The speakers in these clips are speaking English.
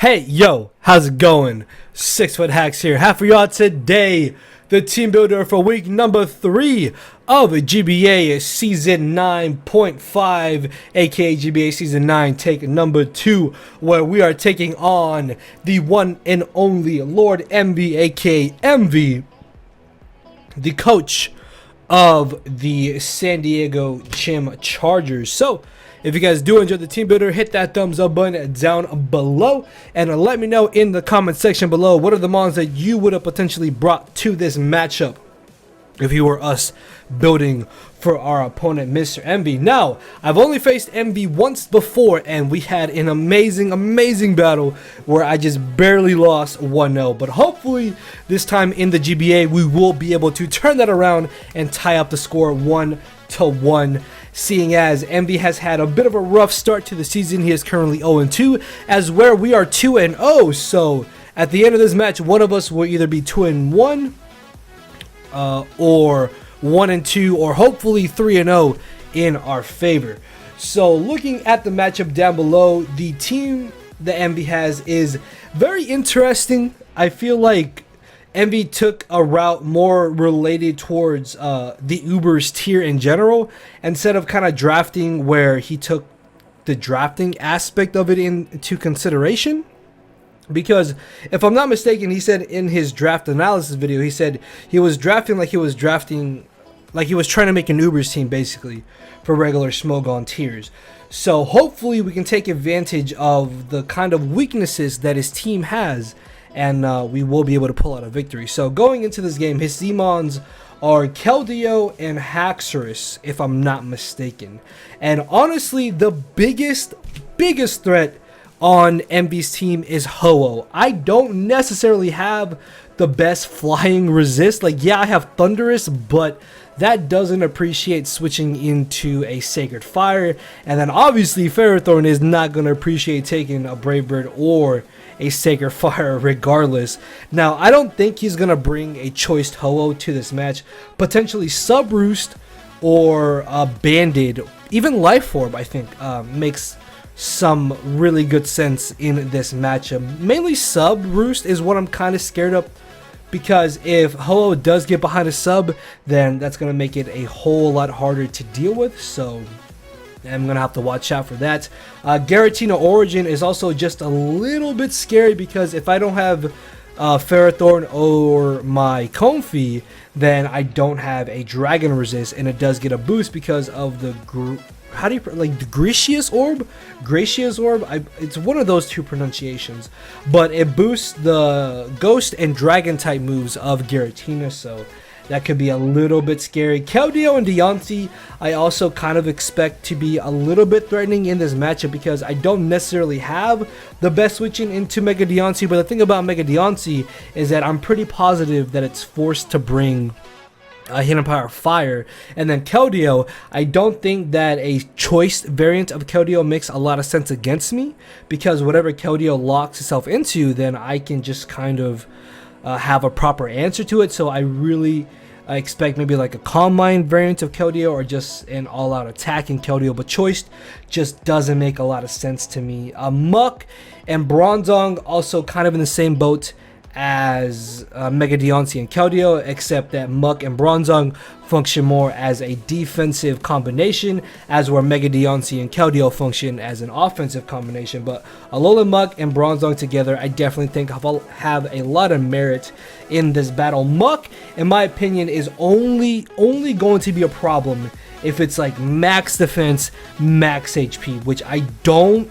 Hey, yo, how's it going? SixftHax here. Half for y'all today. The team builder for week number 3 of GBA Season 9.5, aka GBA Season 9, take number 2, where we are taking on the one and only Lord MV, aka MV, the coach of the San Diego Chimchargers. So, if you guys do enjoy the team builder, hit that thumbs up button down below and let me know in the comment section below what are the mons that you would have potentially brought to this matchup if you were us building for our opponent, Mr. MV. Now, I've only faced MV once before and we had an amazing battle where I just barely lost 1-0. But hopefully this time in the GBA we will be able to turn that around and tie up the score 1-1. Seeing as MV has had a bit of a rough start to the season. He is currently 0-2, as where we are 2-0. So at the end of this match, one of us will either be 2-1 or 1-2, or hopefully 3-0 in our favor. So looking at the matchup down below, the team that MV has is very interesting. I feel like MV took a route more related towards the Ubers tier in general, instead of kind of drafting where he took the drafting aspect of it into consideration. Because if I'm not mistaken, he said in his draft analysis video, he said he was drafting like he was trying to make an Ubers team basically for regular Smogon tiers. So hopefully we can take advantage of the kind of weaknesses that his team has, and we will be able to pull out a victory. So going into this game, his Zmons are Keldeo and Haxorus, if I'm not mistaken. And honestly, the biggest threat on MV's team is Ho-Oh. I don't necessarily have the best flying resist. Like, yeah, I have Thunderous, but that doesn't appreciate switching into a Sacred Fire. And then obviously Ferrothorn is not going to appreciate taking a Brave Bird or a Sacred Fire regardless. Now, I don't think he's going to bring a choiced Ho-Oh to this match. Potentially Subroost or Banded. Even Life Orb, I think, makes some really good sense in this matchup. Mainly Subroost is what I'm kind of scared of, because if Ho-Oh does get behind a sub, then that's going to make it a whole lot harder to deal with. So I'm going to have to watch out for that. Giratina Origin is also just a little bit scary, because if I don't have Ferrothorn or my Comfey, then I don't have a Dragon Resist, and it does get a boost because of the the Gracious Orb? Gracious Orb? It's one of those two pronunciations. But it boosts the Ghost and Dragon type moves of Giratina, so that could be a little bit scary. Keldeo and Deontay, I also kind of expect to be a little bit threatening in this matchup, because I don't necessarily have the best switching into Mega Deontay. But the thing about Mega Deontay is that I'm pretty positive that it's forced to bring Hidden Power Fire. And then Keldeo, I don't think that a choice variant of Keldeo makes a lot of sense against me, because whatever Keldeo locks itself into, then I can just kind of have a proper answer to it. So I really expect maybe like a Calm Mind variant of Keldeo, or just an all-out attacking Keldeo. But choice just doesn't make a lot of sense to me. Muck and Bronzong also kind of in the same boat as Mega Deontay and Keldeo, except that Muck and Bronzong function more as a defensive combination, as where Mega Deontay and Keldeo function as an offensive combination. But Alolan Muck and Bronzong together, I definitely think have a lot of merit in this battle. Muck, in my opinion, is only going to be a problem if it's like max defense, max HP, which I don't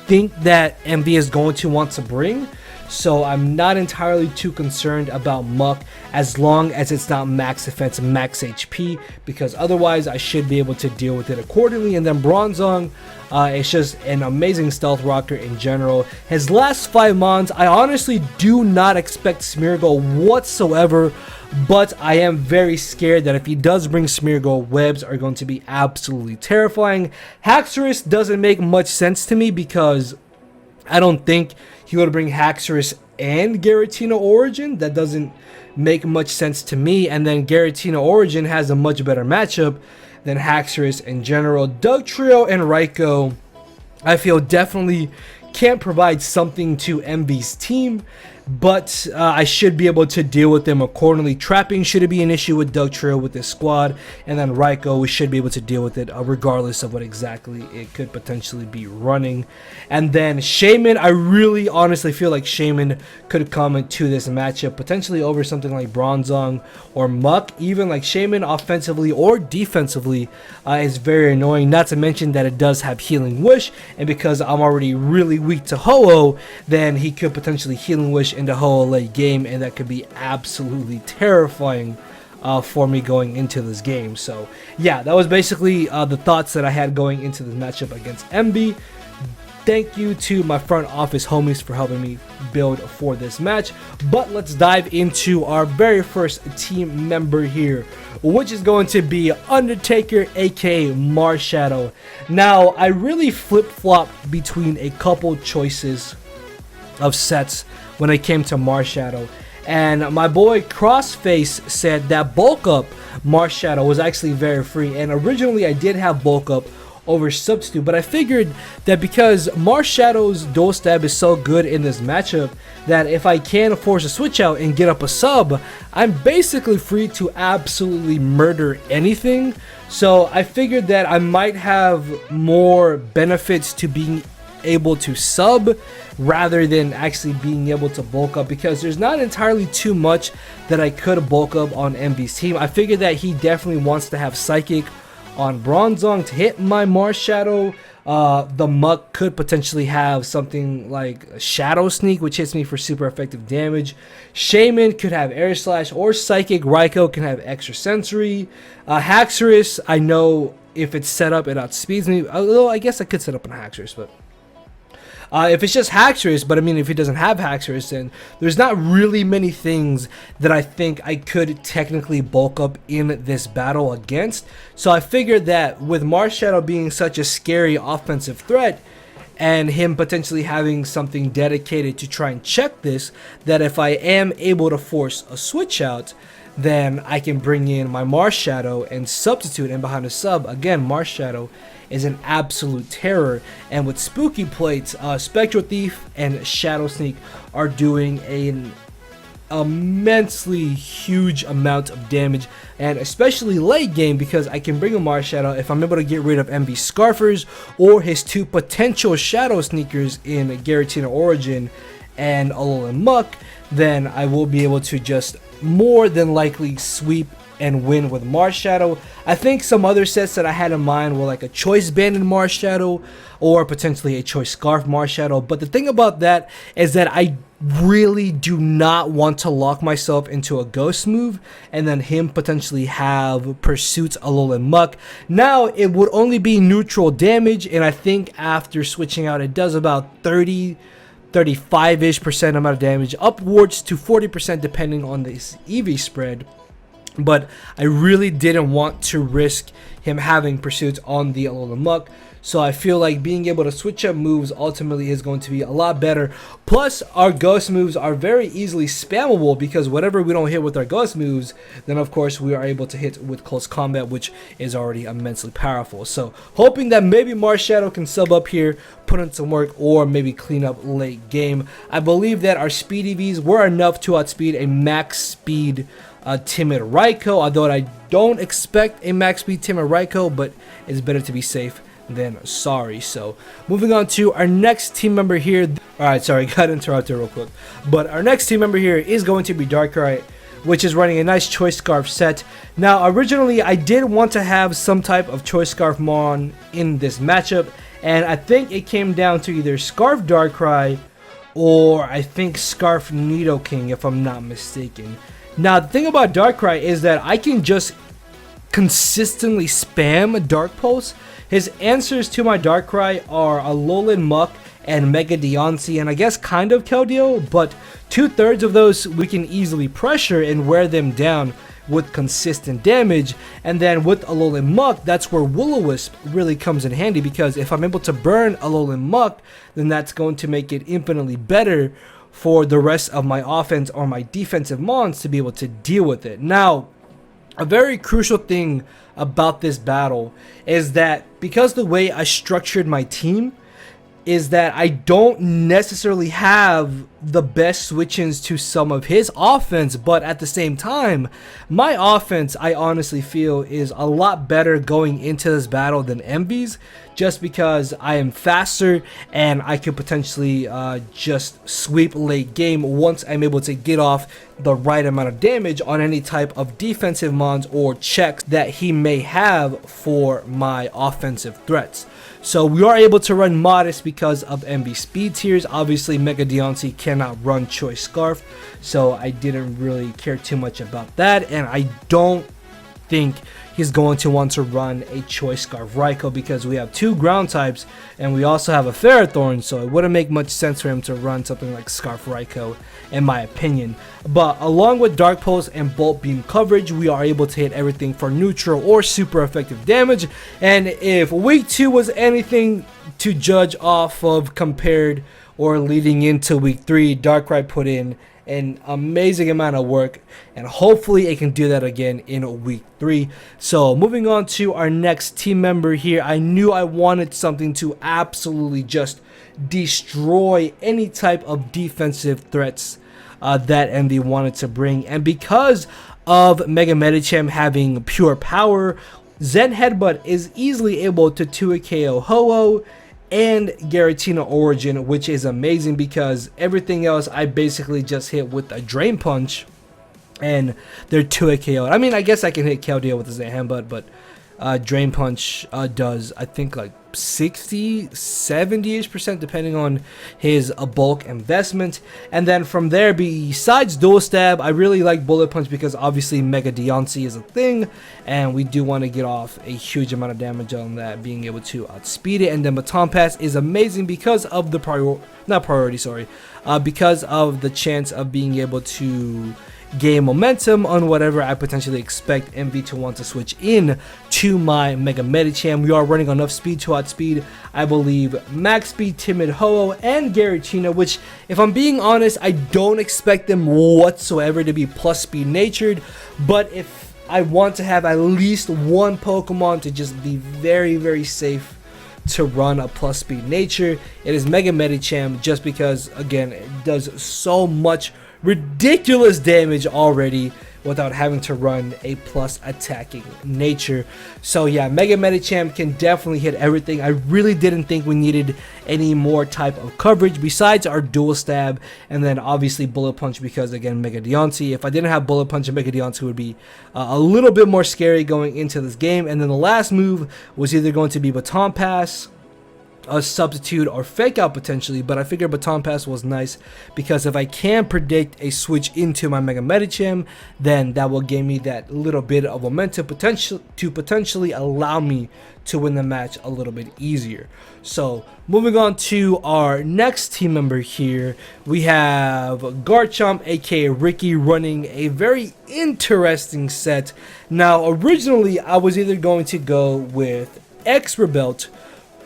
think that MV is going to want to bring. So I'm not entirely too concerned about Muck, as long as it's not max defense, max HP, because otherwise I should be able to deal with it accordingly. And then Bronzong, it's just an amazing stealth rocker in general. His last 5 mons, I honestly do not expect Smeargle whatsoever, but I am very scared that if he does bring Smeargle, webs are going to be absolutely terrifying. Haxorus doesn't make much sense to me, because I don't think he would bring Haxorus and Giratina Origin. That doesn't make much sense to me. And then Giratina Origin has a much better matchup than Haxorus in general. Dugtrio and Raikou, I feel definitely can't provide something to Envy's team, but I should be able to deal with them accordingly. Trapping shouldn't be an issue with Dugtrio with this squad, and then Raikou, we should be able to deal with it regardless of what exactly it could potentially be running. And then Shaman, I really honestly feel like Shaman could come into this matchup potentially over something like Bronzong or Muck. Even like Shaman offensively or defensively is very annoying, not to mention that it does have Healing Wish, and because I'm already really weak to Ho-Oh, then he could potentially Healing Wish into Ho-Oh late game, and that could be absolutely terrifying for me going into this game. So yeah, that was basically the thoughts that I had going into this matchup against Envy. Thank you to my front office homies for helping me build for this match. But let's dive into our very first team member here, which is going to be Undertaker, aka Marsh Shadow. Now, I really flip-flopped between a couple choices of sets when it came to Marsh Shadow. And my boy Crossface said that Bulk Up Marsh Shadow was actually very free. And originally I did have Bulk Up over Substitute, but I figured that because Marsh Shadow's dual stab is so good in this matchup, that if I can force a switch out and get up a sub, I'm basically free to absolutely murder anything. So I figured that I might have more benefits to being able to sub rather than actually being able to bulk up, because there's not entirely too much that I could bulk up on Envy's team. I figured that he definitely wants to have Psychic on Bronzong to hit my Marsh Shadow. The Muck could potentially have something like Shadow Sneak, which hits me for super effective damage. Shaman could have Air Slash or Psychic. Raikou can have Extra Sensory. Haxorus, I know if it's set up, it outspeeds me. Although I guess I could set up on Haxorus, but if it's just Haxorus, but I mean, if he doesn't have Haxorus, then there's not really many things that I think I could technically bulk up in this battle against. So I figured that with Marsh Shadow being such a scary offensive threat, and him potentially having something dedicated to try and check this, that if I am able to force a switch out, then I can bring in my Marsh Shadow and substitute, and behind the sub, again, Marsh Shadow is an absolute terror. And with Spooky Plates, Spectral Thief and Shadow Sneak are doing an immensely huge amount of damage, and especially late game, because I can bring a Marsh Shadow if I'm able to get rid of MV Scarfers or his two potential Shadow Sneakers in Giratina Origin and Alolan Muck, then I will be able to just more than likely sweep and win with Marsh Shadow. I think some other sets that I had in mind were like a Choice Banded Marsh Shadow or potentially a Choice Scarf Marsh Shadow. But the thing about that is that I really do not want to lock myself into a Ghost move and then him potentially have Pursuit's Alolan Muck. Now, it would only be neutral damage, and I think after switching out, it does about 35-ish% amount of damage, upwards to 40% depending on this EV spread. But I really didn't want to risk him having Pursuits on the Alolan Muck, so I feel like being able to switch up moves ultimately is going to be a lot better. Plus, our Ghost moves are very easily spammable, because whatever we don't hit with our Ghost moves, then of course we are able to hit with Close Combat, which is already immensely powerful. So hoping that maybe Marsh Shadow can sub up here, put in some work, or maybe clean up late game. I believe that our speed EVs were enough to outspeed a max speed timid Raikou, although I don't expect a max speed timid Raikou, but it's better to be safe than sorry. So moving on to our next team member here. Alright, sorry, got interrupted real quick. But our next team member here is going to be Darkrai, which is running a nice Choice Scarf set. Now, originally I did want to have some type of Choice Scarf Mon in this matchup, and I think it came down to either Scarf Darkrai or I think Scarf Nidoking, if I'm not mistaken. Now, the thing about Darkrai is that I can just consistently spam Dark Pulse. His answers to my Darkrai are Alolan Muck and Mega Deontay, and I guess kind of Keldeo, but 2/3 of those we can easily pressure and wear them down with consistent damage. And then with Alolan Muck, that's where Will-O-Wisp really comes in handy, because if I'm able to burn Alolan Muck, then that's going to make it infinitely better for the rest of my offense or my defensive mons to be able to deal with it. Now, a very crucial thing about this battle is that because the way I structured my team, is that I don't necessarily have the best switch-ins to some of his offense, but at the same time, my offense, I honestly feel, is a lot better going into this battle than Envy's, just because I am faster and I could potentially just sweep late game once I'm able to get off the right amount of damage on any type of defensive mons or checks that he may have for my offensive threats. So we are able to run Modest because of MB speed tiers. Obviously Mega Deontay cannot run Choice Scarf, so I didn't really care too much about that, and I don't think he's going to want to run a Choice Scarf Raikou because we have 2 ground types and we also have a Ferrothorn, so it wouldn't make much sense for him to run something like Scarf Raikou in my opinion. But along with Dark Pulse and Bolt Beam coverage, we are able to hit everything for neutral or super effective damage, and if week 2 was anything to judge off of compared or leading into week 3, Darkrai put in an amazing amount of work, and hopefully it can do that again in week 3. So moving on to our next team member here, I knew I wanted something to absolutely just destroy any type of defensive threats that Envy wanted to bring, and because of Mega Medicham having pure power, Zen Headbutt is easily able to 2 KO Ho-Oh and Giratina Origin, which is amazing because everything else I basically just hit with a Drain Punch and they're 2 KO. I mean, I guess I can hit Keldeo with the Zen Headbutt, but Drain Punch does, I think, like 60-70% depending on his bulk investment. And then from there, besides Dual Stab, I really like Bullet Punch because obviously Mega Deontay is a thing and we do want to get off a huge amount of damage on that, being able to outspeed it. And then Baton Pass is amazing because of the because of the chance of being able to gain momentum on whatever I potentially expect Envy to want to switch in to my Mega Medicham. We are running enough speed to outspeed, I believe, Max Speed, Timid Ho-Oh, and Giratina, which, if I'm being honest, I don't expect them whatsoever to be plus speed natured, but if I want to have at least one Pokemon to just be very, very safe to run a plus speed nature, it is Mega Medicham, just because, again, it does so much ridiculous damage already without having to run a plus attacking nature. So yeah, Mega Medicham can definitely hit everything. I really didn't think we needed any more type of coverage besides our Dual Stab and then obviously Bullet Punch because, again, Mega Deontay. If I didn't have Bullet Punch and Mega Deontay, would be a little bit more scary going into this game. And then the last move was either going to be Baton Pass, a substitute, or fake out potentially, but I figured Baton Pass was nice because if I can predict a switch into my Mega Medicham, then that will give me that little bit of momentum potential to potentially allow me to win the match a little bit easier. So moving on to our next team member here, we have Garchomp, aka Ricky, running a very interesting set. Now originally I was either going to go with X-Rebelt,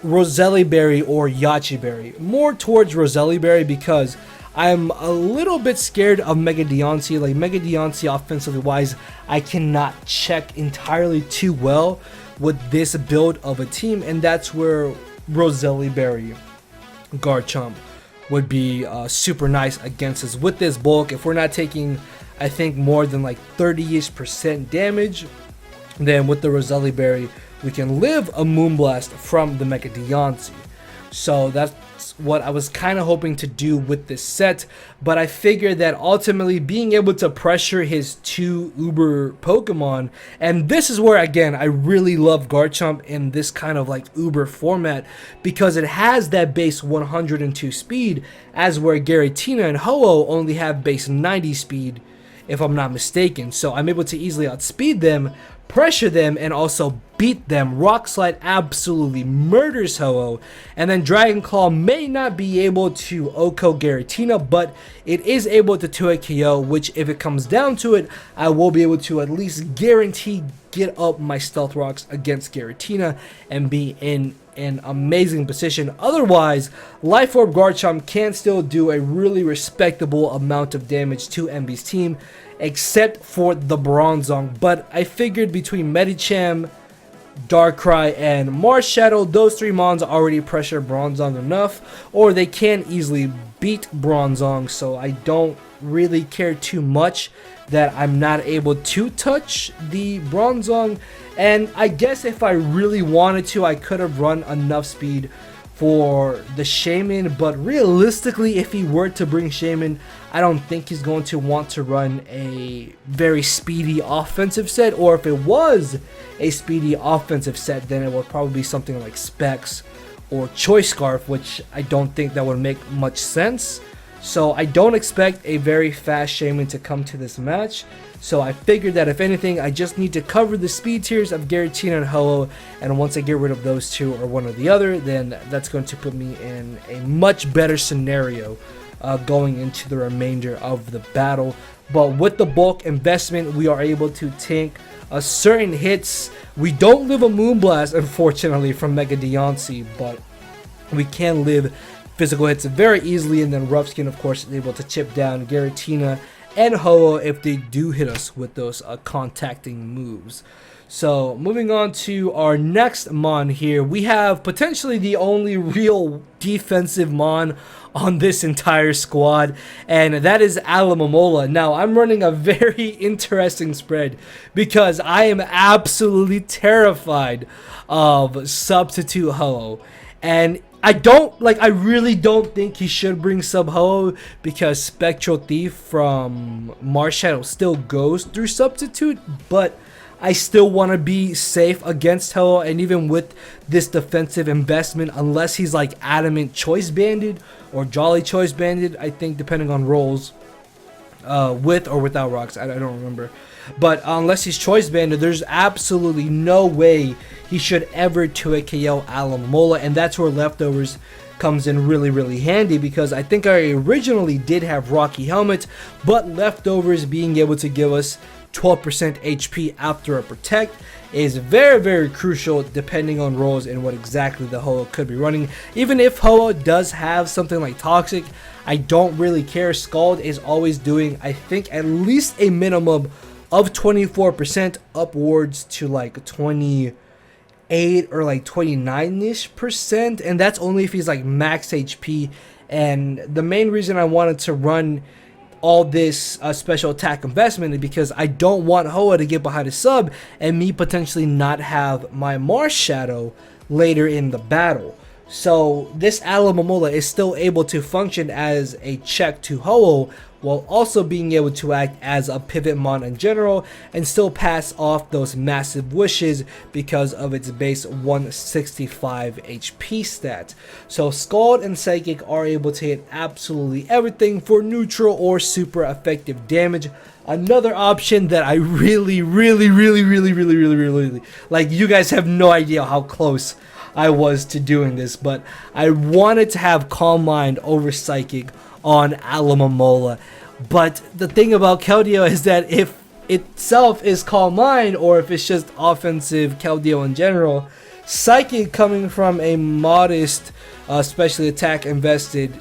Roselli Berry, or Yachi Berry. More towards Roselli Berry because I'm a little bit scared of Mega Deontay. Like, Mega Deontay offensively wise, I cannot check entirely too well with this build of a team, and that's where Roselli Berry Garchomp would be super nice against us with this bulk. If we're not taking, I think, more than like 30-ish% damage, then with the Roselli Berry we can live a Moonblast from the Mega Deontay. So that's what I was kind of hoping to do with this set, but I figured that ultimately being able to pressure his 2 Uber Pokemon, and this is where, again, I really love Garchomp in this kind of like Uber format because it has that base 102 speed, as where Giratina and Ho-Oh only have base 90 speed, if I'm not mistaken. So I'm able to easily outspeed them, pressure them, and also beat them. Rock Slide absolutely murders Ho-Oh, and then Dragon Claw may not be able to OHKO Giratina, but it is able to 2 KO, which, if it comes down to it, I will be able to at least guarantee get up my Stealth Rocks against Giratina and be in an amazing position. Otherwise, Life Orb Garchomp can still do a really respectable amount of damage to Envy's team, except for the Bronzong. But I figured between Medicham Darkrai, and Marsh Shadow. Those 3 mons already pressure Bronzong enough, or they can easily beat Bronzong, so I don't really care too much that I'm not able to touch the Bronzong. And I guess if I really wanted to, I could have run enough speed for the Shaman, but realistically, if he were to bring Shaman, I don't think he's going to want to run a very speedy offensive set, or if it was a speedy offensive set, then it would probably be something like Specs or Choice Scarf, which I don't think that would make much sense. So I don't expect a very fast Shaman to come to this match. So I figured that if anything, I just need to cover the speed tiers of Giratina and Ho-Oh, and once I get rid of those 2 or one or the other, then that's going to put me in a much better scenario going into the remainder of the battle. But with the bulk investment, we are able to tank certain hits. We don't live a Moonblast, unfortunately, from Mega Deontay, but we can live physical hits very easily, and then Rough Skin, of course, is able to chip down Giratina and Ho-Oh if they do hit us with those contacting moves. So moving on to our next mon here, we have potentially the only real defensive mon on this entire squad, and that is Alamo Mola. Now I'm running a very interesting spread because I am absolutely terrified of Substitute Ho-Oh, and I really don't think he should bring sub Ho-Oh because Spectral Thief from Marsh Shadow still goes through Substitute, but I still want to be safe against Ho-Oh, and even with this defensive investment, unless he's like Adamant Choice Banded or Jolly Choice Banded, I think depending on rolls, with or without rocks, I don't remember. But unless he's Choice Banded, there's absolutely no way he should ever 2-hit KO Alamo Mola, and that's where Leftovers comes in really handy, because I think I originally did have Rocky Helmet, but Leftovers being able to give us 12% HP after a Protect is very crucial depending on rolls and what exactly the Ho-Oh could be running. Even if Ho-Oh does have something like Toxic, I don't really care. Scald is always doing, I think, at least a minimum of 24% upwards to like 28 or like 29-ish%, and that's only if he's like max HP. And the main reason I wanted to run all this special attack investment is because I don't want Ho-Oh to get behind a sub and me potentially not have my Marsh Shadow later in the battle. So this Alamo Mola is still able to function as a check to Ho-Oh, while also being able to act as a pivot mon in general and still pass off those massive wishes because of its base 165 HP stat. So Scald and Psychic are able to hit absolutely everything for neutral or super effective damage. Another option that I really like, you guys have no idea how close I was to doing this, but I wanted to have Calm Mind over Psychic on Alamo Mola. But the thing about Keldeo is that if itself is Calm Mind, or if it's just offensive Keldeo in general, Psychic coming from a modest special attack invested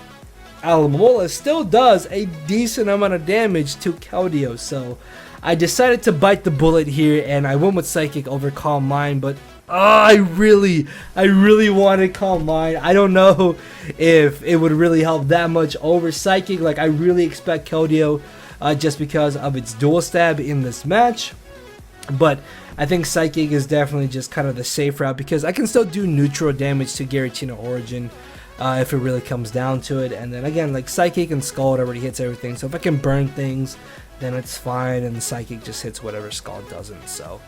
Alamo Mola still does a decent amount of damage to Keldeo. So I decided to bite the bullet here and I went with Psychic over Calm Mind, but I really wanted Calm Mind. I don't know if it would really help that much over Psychic. Like, I really expect Keldeo just because of its dual stab in this match. But I think Psychic is definitely just kind of the safe route because I can still do neutral damage to Giratina Origin if it really comes down to it. And then again, like, Psychic and Scald already hits everything. So if I can burn things, then it's fine. And Psychic just hits whatever Scald doesn't. So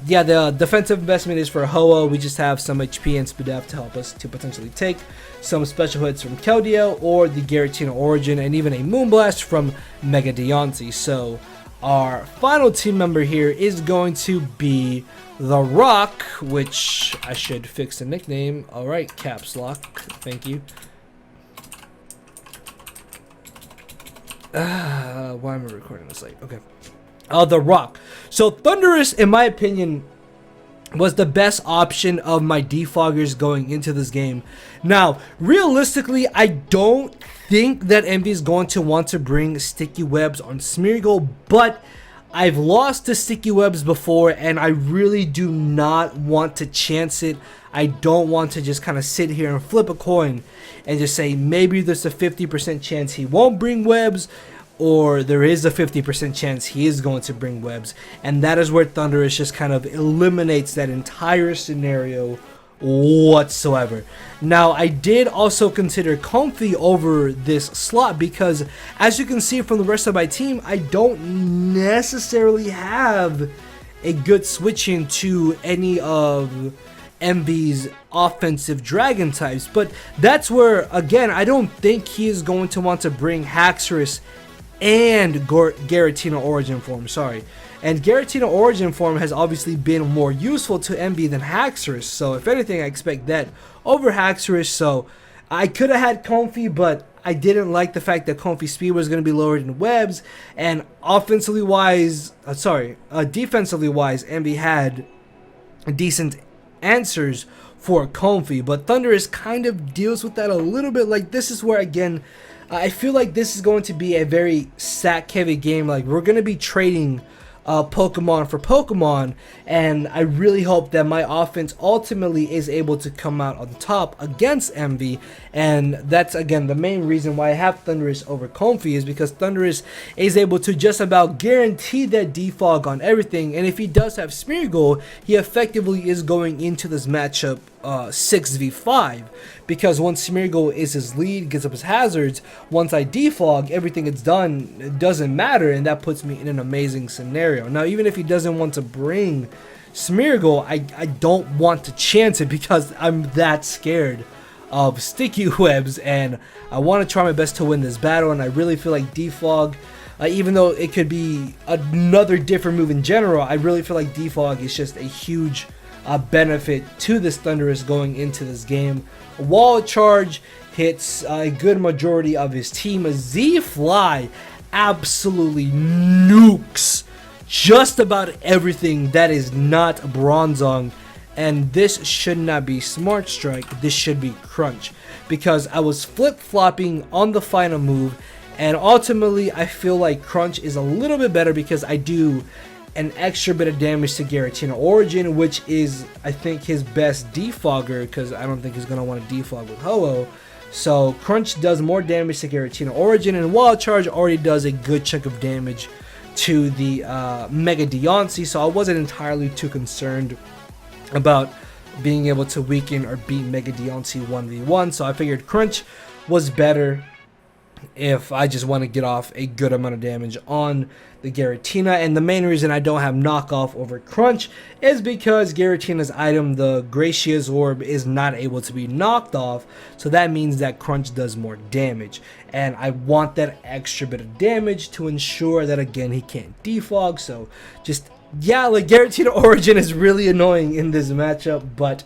yeah, the defensive investment is for Ho-Oh. We just have some HP and Spadef to help us to potentially take some special hits from Keldeo or the Giratina Origin, and even a Moonblast from Mega Deontay. So our final team member here is going to be The Rock, which I should fix the nickname. Alright, Caps Lock. Thank you. Why am I recording this late? Okay. The Rock. So Thundurus, in my opinion, was the best option of my defoggers going into this game. Now, realistically, I don't think that Envy is going to want to bring sticky webs on Smeargle, but I've lost to sticky webs before, and I really do not want to chance it. I don't want to just kind of sit here and flip a coin and just say maybe there's a 50% chance he won't bring webs, or there is a 50% chance he is going to bring webs. And that is where Thundurus just kind of eliminates that entire scenario whatsoever. Now, I did also consider Comfy over this slot because, as you can see from the rest of my team, I don't necessarily have a good switching to any of MV's offensive dragon types. But that's where, again, I don't think he is going to want to bring Haxorus and Giratina Origin Form, and Giratina Origin Form has obviously been more useful to MV than Haxorus, so if anything I expect that over Haxorus. So I could have had Comfy, but I didn't like the fact that Comfy speed was going to be lowered in webs, and defensively wise MV had decent answers for Comfy, but Thundurus kind of deals with that a little bit. Like, this is where, again, I feel like this is going to be a very sack heavy game. Like, we're going to be trading Pokemon for Pokemon, and I really hope that my offense ultimately is able to come out on top against MV. And that's, again, the main reason why I have Thundurus over Comfy, is because Thundurus is able to just about guarantee that defog on everything, and if he does have Smeargle, he effectively is going into this matchup 6v5, because once Smeargle is his lead, gets up his hazards, once I defog, everything it's done, it doesn't matter, and that puts me in an amazing scenario. Now, even if he doesn't want to bring Smeargle, I don't want to chance it because I'm that scared of sticky webs, and I want to try my best to win this battle. And I really feel like defog, even though it could be another different move in general, I really feel like defog is just a huge benefit to this Thundurus going into this game. Wall charge hits a good majority of his team. A Z-Fly absolutely nukes just about everything that is not Bronzong, and this should not be Smart Strike, this should be Crunch, because I was flip-flopping on the final move, and ultimately I feel like Crunch is a little bit better because I do an extra bit of damage to Giratina Origin, which is, I think, his best defogger, because I don't think he's going to want to defog with Ho-Oh. So Crunch does more damage to Giratina Origin, and Wild Charge already does a good chunk of damage to the Mega Deontay, so I wasn't entirely too concerned about being able to weaken or beat Mega Deontay 1v1, so I figured Crunch was better if I just want to get off a good amount of damage on the Giratina. And the main reason I don't have knockoff over Crunch is because Giratina's item, the Gracious Orb, is not able to be knocked off, so that means that Crunch does more damage, and I want that extra bit of damage to ensure that, again, he can't defog. So just, yeah, like, Giratina Origin is really annoying in this matchup, but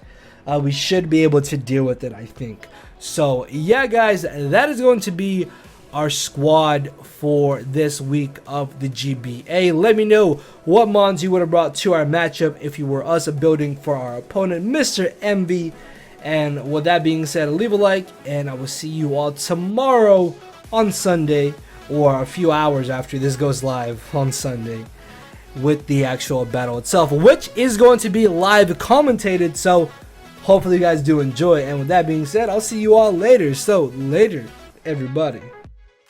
we should be able to deal with it, I think. So yeah, guys, that is going to be our squad for this week of the GBA. Let me know what mons you would have brought to our matchup if you were us building for our opponent, Mr. MV. And with that being said, leave a like, and I will see you all tomorrow on Sunday, or a few hours after this goes live on Sunday, with the actual battle itself, which is going to be live commentated. So hopefully you guys do enjoy, and with that being said, I'll see you all later. So later, everybody.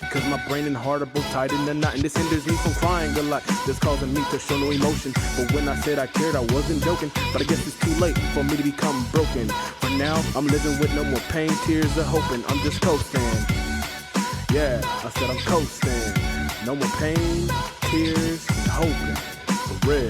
Cause my brain and heart are both tied in the knot, and this hinders me from crying a lot. This causing me to show no emotion, but when I said I cared, I wasn't joking. But I guess it's too late for me to become broken. For now, I'm living with no more pain, tears of hoping. I'm just coasting. Yeah, I said I'm coasting. No more pain, tears, and hoping. For real.